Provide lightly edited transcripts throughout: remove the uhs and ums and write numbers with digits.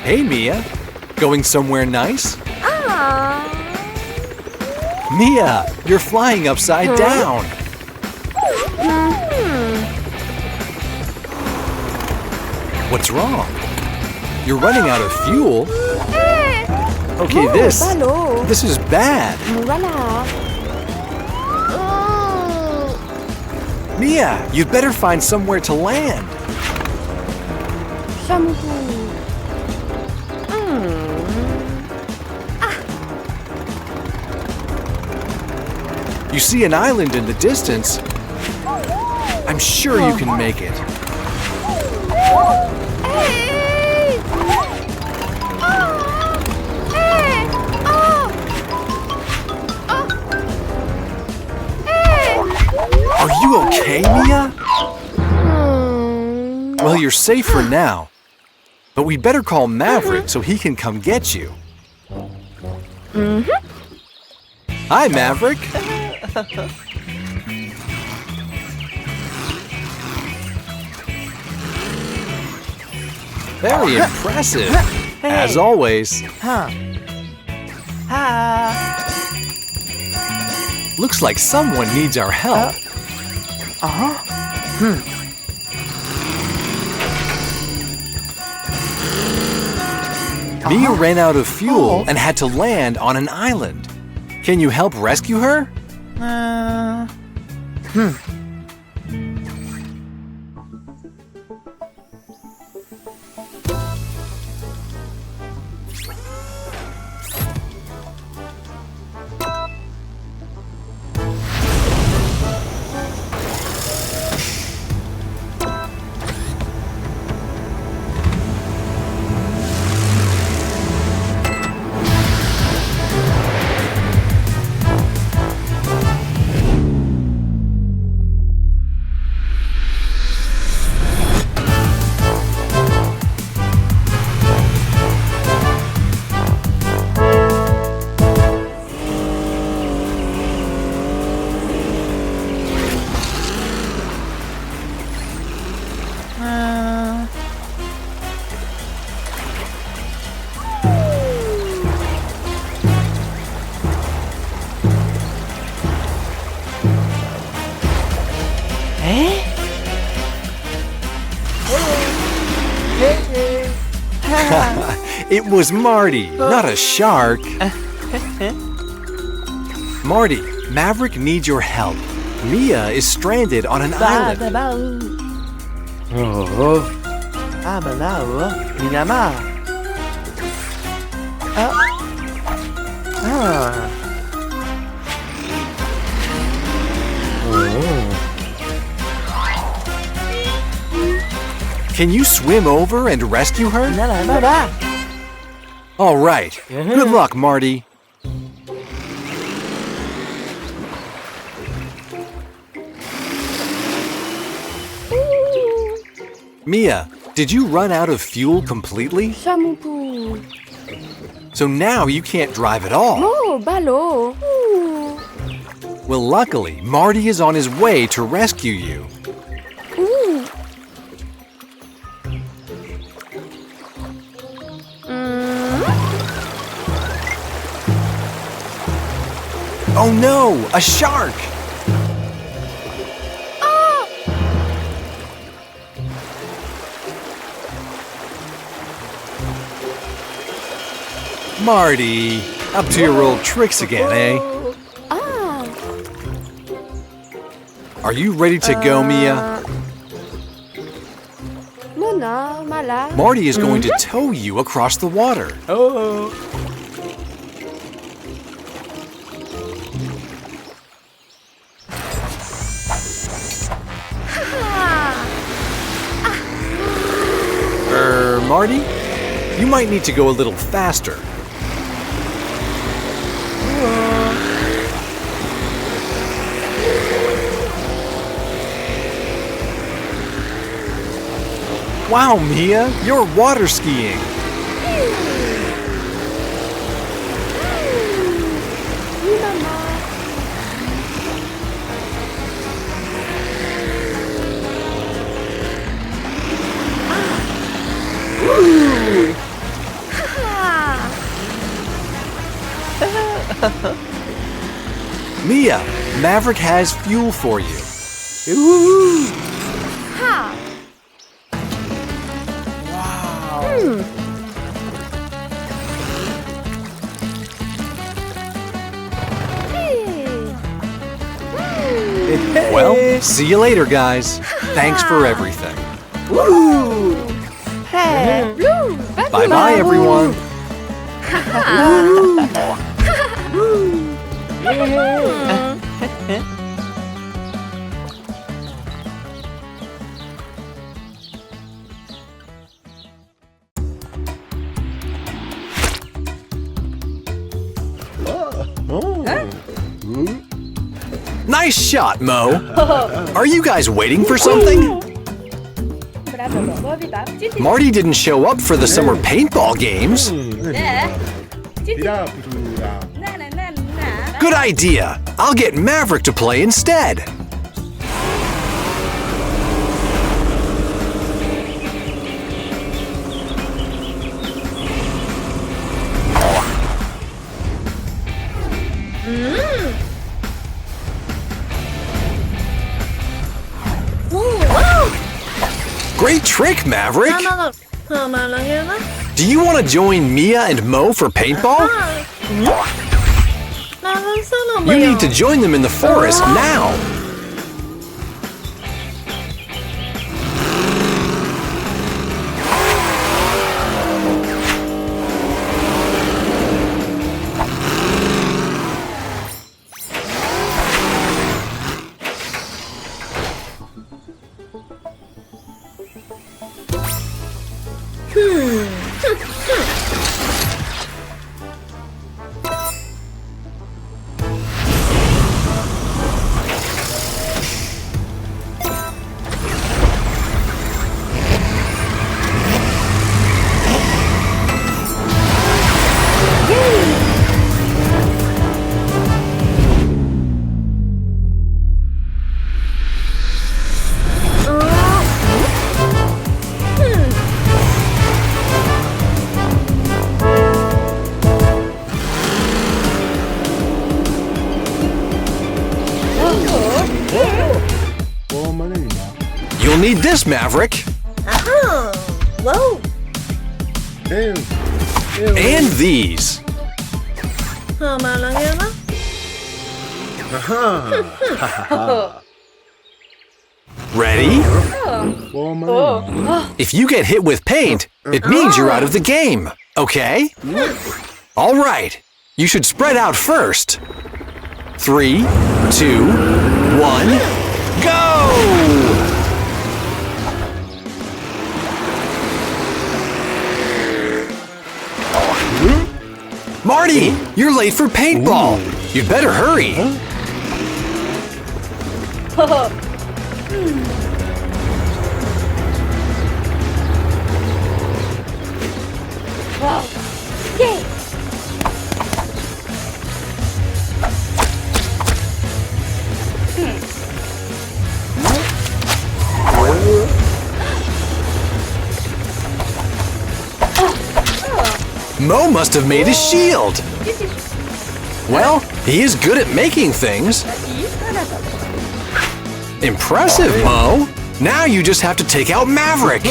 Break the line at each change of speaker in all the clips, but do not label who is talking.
Hey, Mia. Going somewhere nice? Mia, you're flying upside down. What's wrong? You're running out of fuel? Okay, this is bad. Mia, you'd better find somewhere to land. You see an island in the distance? I'm sure you can make it. Are you okay, Mia? Well, you're safe for now. But we'd better call Maverick so he can come get you. Hi, Maverick. Very impressive, as always. Looks like someone needs our help. Mia ran out of fuel and had to land on an island. Can you help rescue her? It was Marty, not a shark. Marty, Maverick needs your help. Mia is stranded on an island. Can you swim over and rescue her? All right. Good luck, Marty. Mia, did you run out of fuel completely? So now you can't drive at all. Well, luckily, Marty is on his way to rescue you. Oh no, a shark! Marty, up to your old tricks again, eh? Are you ready to go, Mia? Marty is going to tow you across the water. Marty, you might need to go a little faster. Wow, Mia, you're water skiing. Mia, Maverick has fuel for you.
Ooh.
Ha.
Wow.
Well, see you later, guys. Thanks for everything.
Woo.
Hey.
Bye-bye, everyone. Nice shot, Mo. Are you guys waiting for something? Marty didn't show up for the summer paintball games. Good idea. I'll get Maverick to play instead. Great trick, Maverick. Do you want to join Mia and Mo for paintball? You need to join them in the forest now. You'll need this, Maverick.
Whoa.
And these. Ready? If you get hit with paint, it means you're out of the game, okay? All right, you should spread out first. 3, 2, 1, go! Marty, you're late for paintball. You'd better hurry.
Wow. Yay.
Mo must have made a shield. Well, he is good at making things. Impressive, Mo. Now you just have to take out Maverick.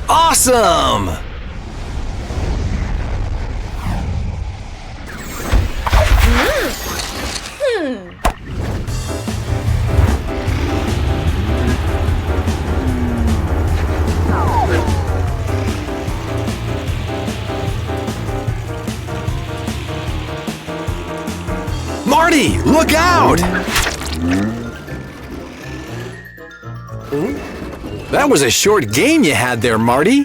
Awesome! Marty, look out! That was a short game you had there, Marty.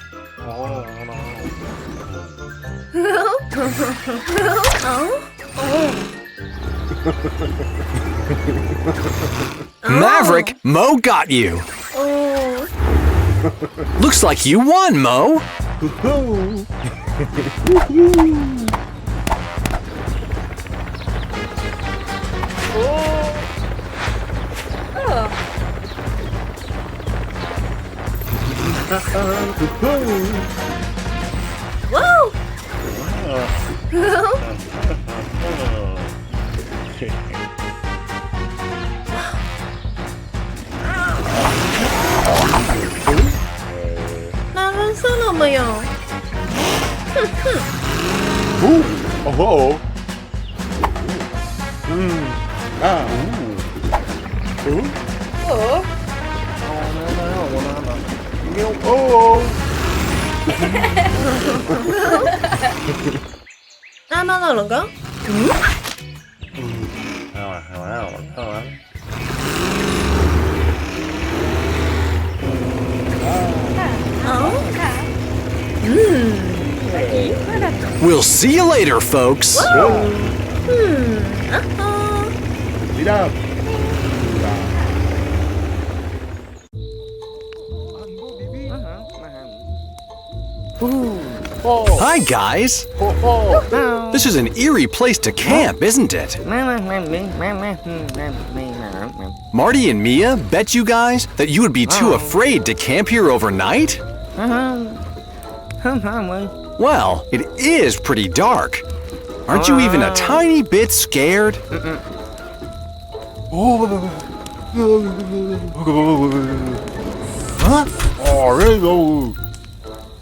Maverick, Mo got you. Looks like you won, Mo.
Whoa! 나는 사람이야.
Oh.
나만 하는 거?
We'll see you later, folks.
Lead up.
Hi, guys. This is an eerie place to camp, isn't it? Marty and Mia bet you guys that you would be too afraid to camp here overnight? Well, it is pretty dark. Aren't you even a tiny bit scared?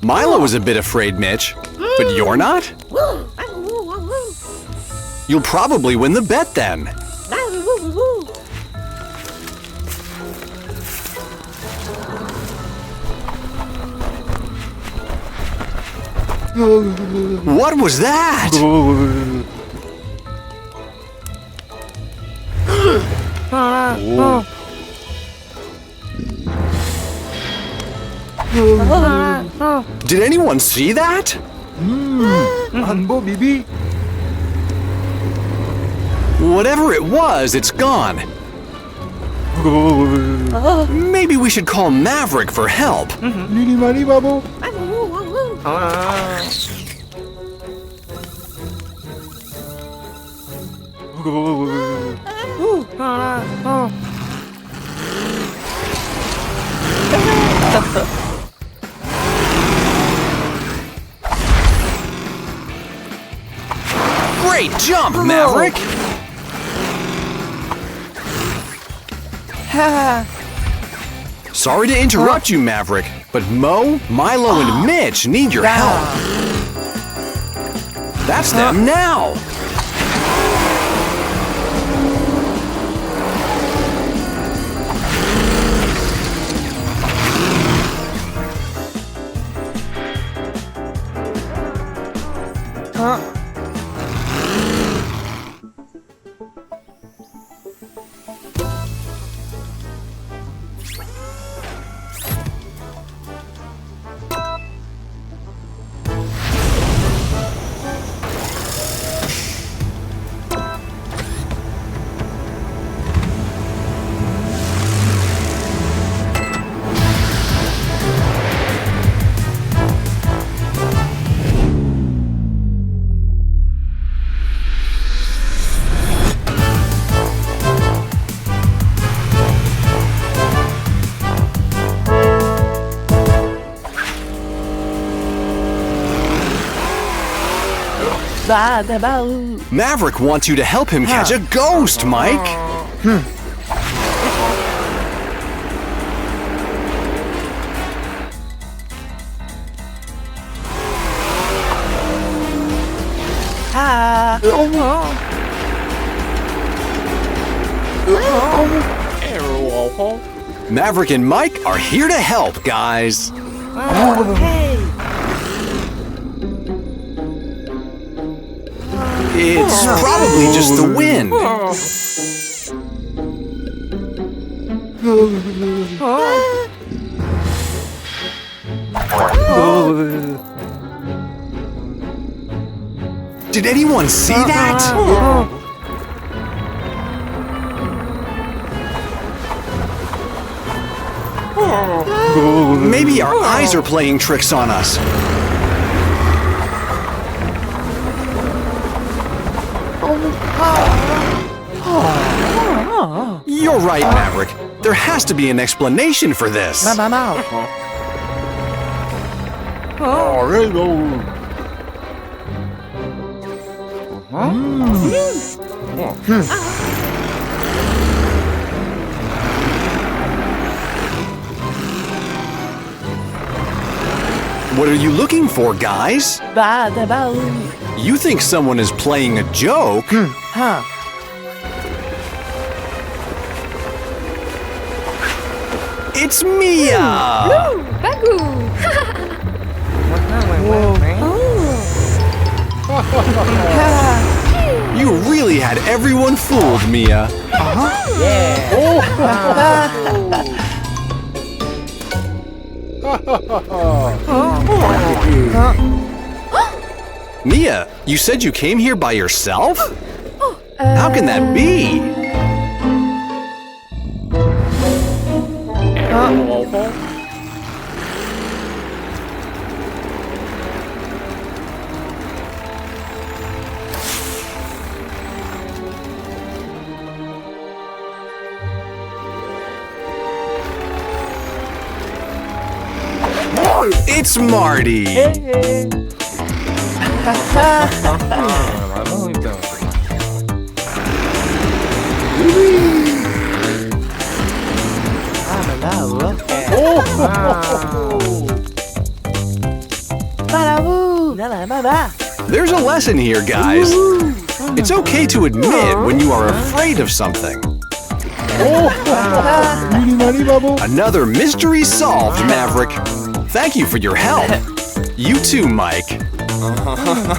Milo was a bit afraid, Mitch, but you're not? You'll probably win the bet then. What was that? Did anyone see that? Whatever it was, it's gone. Maybe we should call Maverick for help. Great jump, Maverick! Sorry to interrupt you, Maverick, but Mo, Milo, and Mitch need your help. That's them now! Maverick wants you to help him catch a ghost, Mike. Maverick and Mike are here to help, guys.
Okay.
It's probably just the wind. Did anyone see that? Maybe our eyes are playing tricks on us. You're right, Maverick. There has to be an explanation for this.
Oh, there you go.
What are you looking for, guys? You think someone is playing a joke? It's Mia! You really had everyone fooled, Mia. Mia, you said you came here by yourself? How can that be? It's Marty! There's a lesson here, guys. It's okay to admit when you are afraid of something. Another mystery solved, Maverick. Thank you for your help. You too, Mike.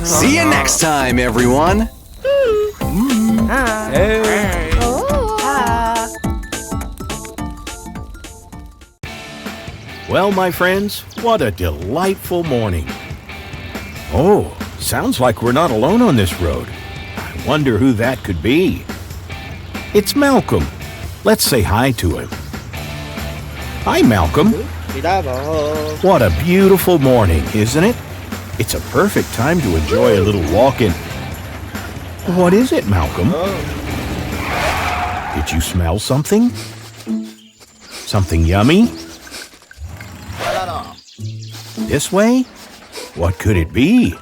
See you next time, everyone.
Well, my friends, what a delightful morning. Oh, sounds like we're not alone on this road. I wonder who that could be. It's Malcolm. Let's say hi to him. Hi, Malcolm. What a beautiful morning, isn't it? It's a perfect time to enjoy a little walking. What is it, Malcolm? Did you smell something? Something yummy? This way? What could it be?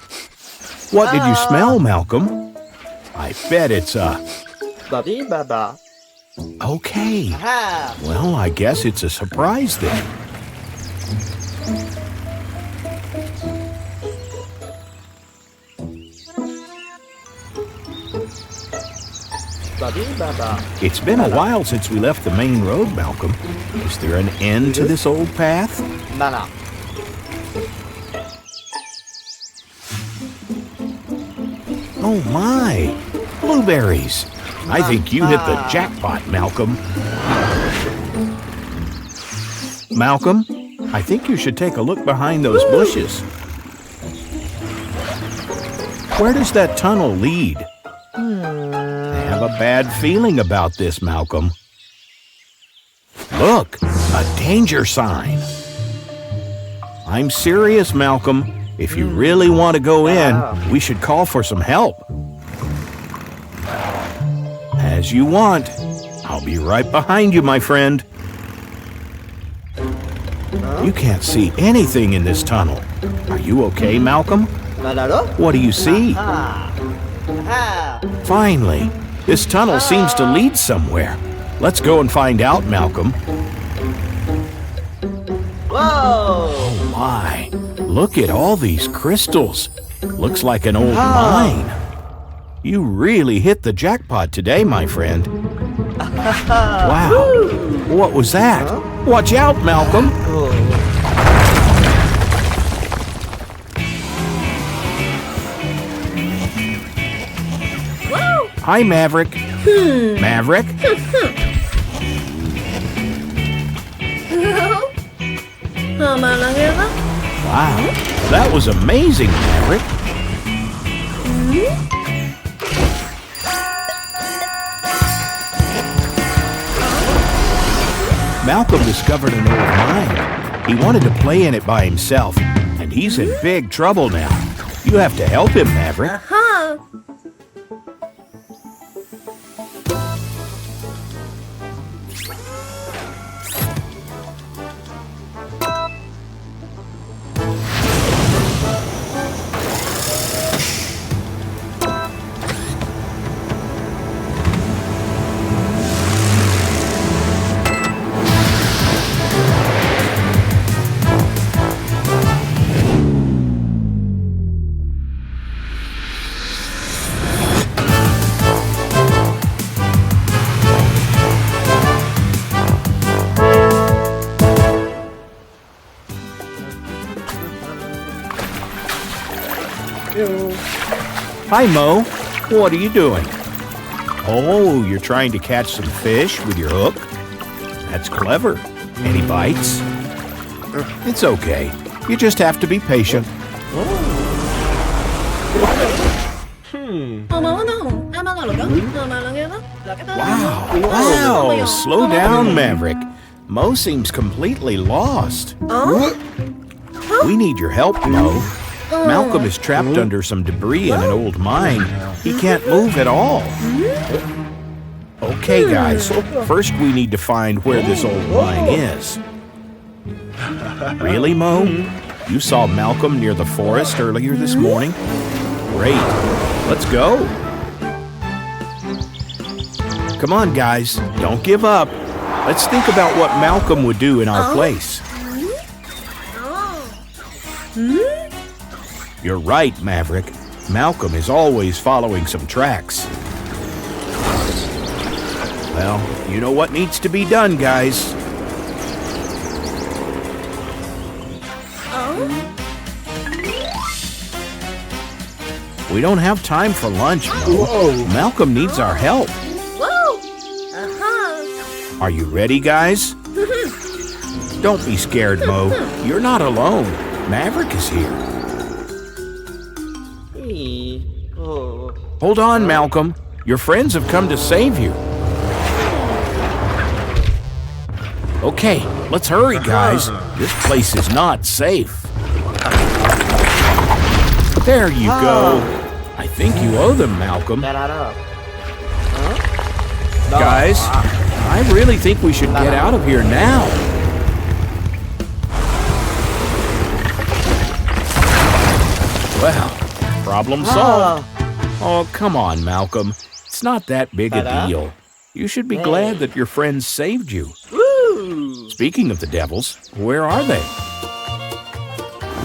What did you smell, Malcolm? I bet it's a... Okay. Well, I guess it's a surprise then. It's been a while since we left the main road, Malcolm. Is there an end to this old path? Oh my! Blueberries! I think you hit the jackpot, Malcolm. Malcolm, I think you should take a look behind those bushes. Where does that tunnel lead? I have a bad feeling about this, Malcolm. Look, a danger sign. I'm serious, Malcolm. If you really want to go in, we should call for some help. As you want. I'll be right behind you, my friend. You can't see anything in this tunnel. Are you okay, Malcolm? What do you see? Finally, this tunnel seems to lead somewhere. Let's go and find out, Malcolm. Oh my, look at all these crystals. Looks like an old mine. You really hit the jackpot today, my friend. Wow, what was that? Watch out, Malcolm. Hi, Maverick. Maverick?
Mà là nghe đó.
Wow, that was amazing, Maverick. Malcolm discovered an old mine. He wanted to play in it by himself, and he's in big trouble now. You have to help him, Maverick.
Ha.
Hi, Mo. What are you doing? Oh, you're trying to catch some fish with your hook? That's clever. Any bites? It's okay. You just have to be patient.
Mà nó không. Mà là cái. Mà là nghe đó. Là cái đó.
Wow, slow down, Maverick. Mo seems completely lost. We need your help, Mo. Malcolm is trapped under some debris in an old mine. He can't move at all. Okay, guys. First, we need to find where this old mine is. Really, Mo? You saw Malcolm near the forest earlier this morning? Great. Let's go. Come on, guys. Don't give up. Let's think about what Malcolm would do in our place. You're right, Maverick. Malcolm is always following some tracks. Well, you know what needs to be done, guys. We don't have time for lunch, Mo. Malcolm needs our help.
Whoa. Uh-huh.
Are you ready, guys? Don't be scared, Mo. You're not alone. Maverick is here. Hold on, Malcolm. Your friends have come to save you. Okay, let's hurry, guys. This place is not safe. There you go. I think you owe them, Malcolm. Guys, I really think we should get out of here now. Well, problem solved. Oh, come on, Malcolm. It's not that big a deal. You should be glad that your friends saved you. Speaking of the devils, where are they?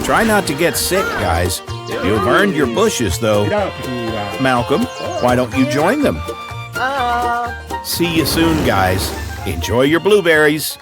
Try not to get sick, guys. You've earned your bushes, though. Malcolm, why don't you join them? See you soon, guys. Enjoy your blueberries.